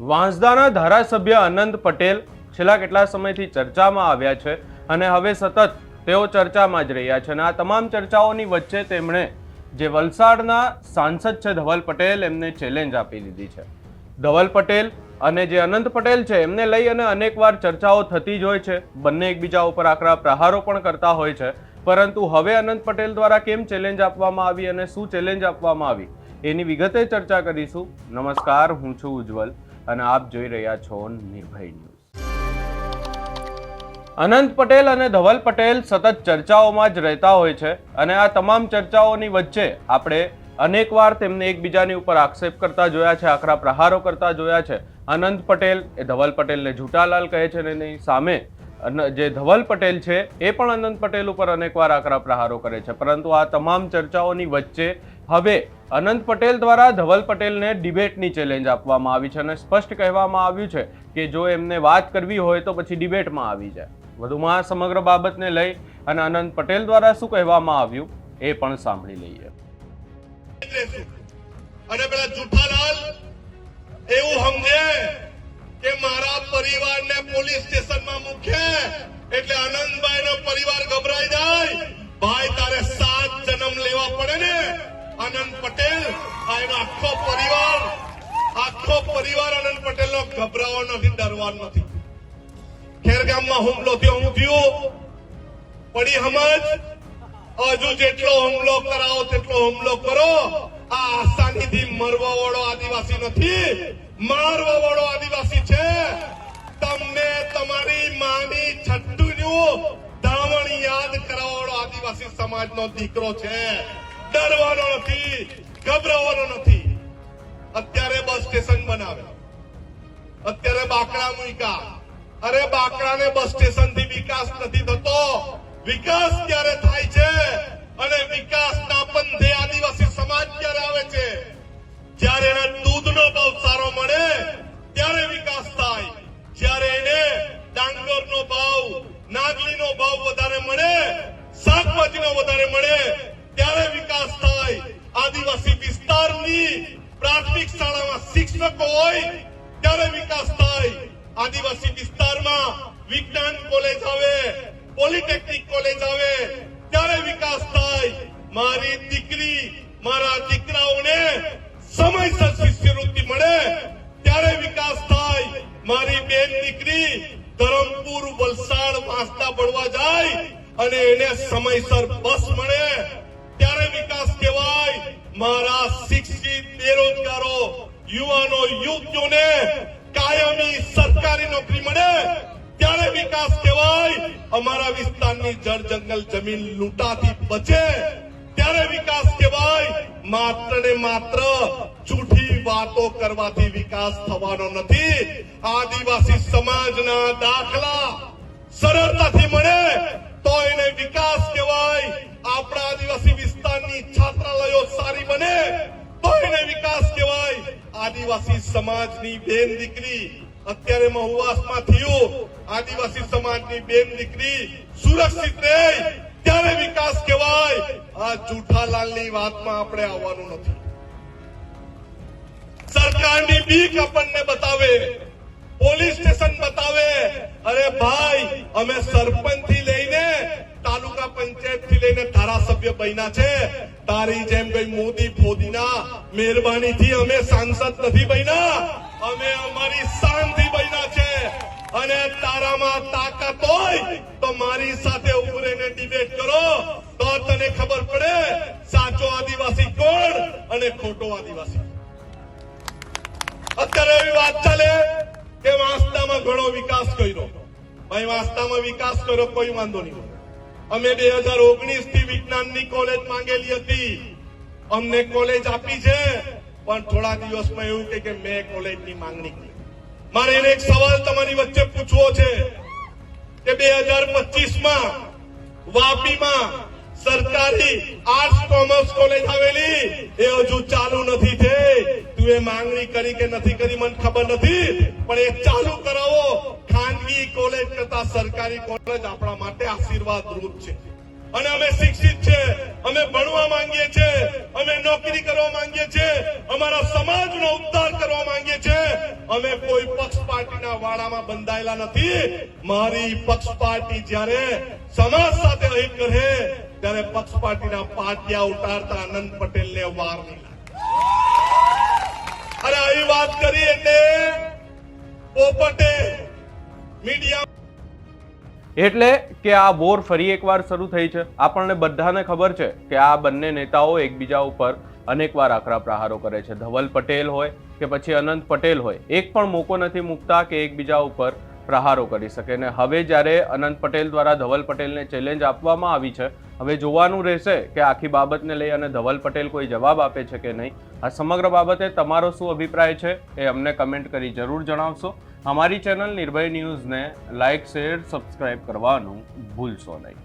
વાંસદાના ધારાસભ્ય અનંત પટેલ છેલ્લા કેટલા સમયથી ચર્ચામાં આવ્યા છે અને હવે સતત તેઓ ચર્ચામાં જ રહ્યા છે અને આ તમામ ચર્ચાઓની વચ્ચે તેમણે જે વલસાડના સાંસદ છે ધવલ પટેલ એમને ચેલેન્જ આપી દીધી છે. ધવલ પટેલ અને જે અનંત પટેલ છે એમને લઈ અને અનેકવાર ચર્ચાઓ થતી જ હોય છે, બંને એકબીજા ઉપર આકરા પ્રહારો પણ કરતા હોય છે, પરંતુ હવે અનંત પટેલ દ્વારા કેમ ચેલેન્જ આપવામાં આવી અને શું ચેલેન્જ આપવામાં આવી એની વિગતે ચર્ચા કરીશું. નમસ્કાર, હું છું ઉજ્જવલ અને આપ જોઈ રહ્યા છો નિર્ભય ન્યૂઝ. અનંત પટેલ અને ધવલ પટેલ સતત ચર્ચાઓમાં જ રહેતા હોય છે અને આ તમામ ચર્ચાઓની વચ્ચે આપણે અનેકવાર તેમને એકબીજાની ઉપર આક્ષેપ કરતા જોયા છે, આકરા પ્રહારો કરતા જોયા છે. અનંત પટેલ એ ધવલ પટેલને ઝૂટાલાલ કહે છે અને એની સામે જે ધવલ પટેલ છે એ પણ અનંત પટેલ ઉપર અનેકવાર આકરા પ્રહારો કરે છે. પરંતુ આ તમામ ચર્ચાઓની વચ્ચે હવે અનંત પટેલ દ્વારા ધવલ પટેલને ડિબેટની ચેલેન્જ આપવામાં આવી છે અને સ્પષ્ટ કહેવામાં આવ્યું છે કે જો એમને વાત કરવી હોય તો પછી ડિબેટમાં આવી જાય. વધુમાં આ સમગ્ર બાબતને લઈ અને અનંત પટેલ દ્વારા શું કહેવામાં આવ્યું એ પણ સાંભળી લઈએ. અને પેલા જુઠાલાલ એવું સમજે કે મારા પરિવારને પોલીસ સ્ટેશનમાં મૂકે એટલે આનંદભાઈનો પરિવાર ગભરાઈ જાય. ભાઈ, તારે 7 જન્મ લેવા પડે ને. આનંદ પટેલ એનો આખો પરિવાર આનંદ પટેલનો ગભરાવો નથી, ડરવાનો નથી. ખેરગામમાં હુમલો થયો, હું થયું પડી સમજ. હજુ જેટલો હુમલો કરાવો તેટલો હુમલો કરો. આ આસાનીથી મરવા વાળો આદિવાસી નથી, મારવા વાળો આદિવાસી છે. તમને તમારી માની છઠ્ઠુનું ધાવણ યાદ કરાવવા વાળો આદિવાસી સમાજનો દીકરો છે. ડરવાનો નથી, ગભરાવાનો નથી. અત્યારે બસ સ્ટેશન બનાવે, અત્યારે બાકડા મૂક્યા. અરે બાકડાને બસ સ્ટેશન થી વિકાસ નથી થતો. વિકાસ ક્યારે થાય છે અને વિકાસના પંથે આદિવાસી સમાજ ક્યારે આવે છે? જ્યારે એને દૂધનો ભાવ સારો મળે ત્યારે વિકાસ થાય. જ્યારે એને ડાંગરનો ભાવ, નાગલીનો ભાવ વધારે મળે, શાકભાજીનો વધારે મળે ત્યારે વિકાસ થાય. આદિવાસી વિસ્તારની પ્રાથમિક શાળામાં શિક્ષકો હોય ત્યારે વિકાસ થાય. આદિવાસી વિસ્તારમાં વિજ્ઞાન કોલેજ આવે, પોલિટેકનિક કોલેજ આવે ત્યારે વિકાસ થાય. મારી દીકરી, મારા દીકરાઓને સમયસર શિષ્યવૃત્તિ મળે ત્યારે વિકાસ થાય. મારી બેન દીકરી ધરમપુર, વલસાડ, વાંસદા ભણવા જાય અને એને સમયસર બસ મળે ત્યારે વિકાસ કહેવાય. મારા શિક્ષિત બેરોજગારો યુવાનો, યુવતીઓને કાયમી સરકારી નોકરી મળે ત્યારે વિકાસ કહેવાય. અમારા વિસ્તારની જળ જંગલ જમીન લૂંટાથી બચે ત્યારે વિકાસ કહેવાય. માત્ર ને માત્ર જૂઠી વાતો કરવાથી વિકાસ થવાનો નથી. આદિવાસી સમાજના દાખલા સરળતાથી મળે તો એને વિકાસ કહેવાય. આપણા આદિવાસી વિસ્તારની છાત્રાલયો સારી બને તો એને વિકાસ કહેવાય. આદિવાસી સમાજની બેન દીકરી અત્યારે મહુવાસમાં થયું, આદિવાસી સમાજની બેન દીકરી સુરક્ષિત રહે ત્યારે વિકાસ કહેવાય. આ જુઠાલાલની વાતમાં આપણે આવવાનું નથી. સરકારની બીક આપણને બતાવે, પોલીસ સ્ટેશન બતાવે. અરે ભાઈ, અમે સરપંચ થી લઈને તાલુકા પંચાયત થી લઈને ધારાસભ્ય બન્યા છે. તારી જેમ કઈ મોદી ફોદીના મહેરબાનીથી અમે સાંસદ નથી બન્યા, અમે અમારી શાનથી બન્યા છે. અને તારામાં તાકાત હોય તો મારી સાથે ઉભી રહીને ડિબેટ કરો તો તને ખબર પડે સાચો આદિવાસી કોણ અને ખોટો આદિવાસી. અત્યારે એવી વાત ચાલે કે વાંસદામાં ઘણો વિકાસ કર્યો. ભાઈ, વાંસદામાં વિકાસ કર્યો, કોઈ વાંધો નહીં. અમે 2019 થી વિજ્ઞાનની કોલેજ માંગેલી હતી, અમને કોલેજ આપી છે. પણ થોડા દિવસમાં એવું કે મેં કોલેજની માંગણી કરી. મારે એને એક સવાલ તમારી વચ્ચે પૂછવો છે કે 2025માં વાપીમાં સરકારી આર્ટ્સ કોમર્સ કોલેજ આવેલી, એ હજુ ચાલુ નથી થઈ. તું એ માંગણી કરી કે નથી કરી મને ખબર નથી, પણ એ ચાલુ કરાવો. ખાનગી કોલેજ કરતા સરકારી કોલેજ આપણા માટે આશીર્વાદ રૂપ છે. અને અમે શિક્ષિત છે, અમે ભણવા માંગીએ છીએ, અમે નોકરી કરવા માંગીએ છીએ, અમારા સમાજનો ઉદ્ધાર કરવા માંગીએ છીએ. અમે કોઈ પક્ષ પાર્ટીના વાડામાં બંધાયેલા નથી. મારી પક્ષ પાર્ટી જ્યારે સમાજ સાથે અહિત કરે ત્યારે પક્ષ પાર્ટીના પાટિયા ઉતારતા આનંદ પટેલને વાર નહીં લાગે. અને આવી વાત કરી એટલે પોપટે મીડિયા એટલે કે આ વોર ફરી એકવાર શરૂ થઈ છે. આપણને બધાને ખબર છે કે આ બંને નેતાઓ એકબીજા ઉપર અનેકવાર આકરા પ્રહારો કરે છે. ધવલ પટેલ હોય કે પછી અનંત પટેલ હોય, એક પણ મોકો નથી મૂકતા કે એકબીજા ઉપર પ્રહારો કરી શકે. ને હવે જ્યારે અનંત પટેલ દ્વારા ધવલ પટેલને ચેલેન્જ આપવામાં આવી છે, હવે જોવાનું રહેશે કે આખી બાબતને લઈ અને ધવલ પટેલ કોઈ જવાબ આપે છે કે નહીં. આ સમગ્ર બાબતે તમારો શું અભિપ્રાય છે એ અમને કમેન્ટ કરી જરૂર જણાવશો. અમારી ચેનલ નિર્ભય ન્યૂઝને લાઇક, શેર, સબસ્ક્રાઇબ કરવાનું ભૂલશો નહીં.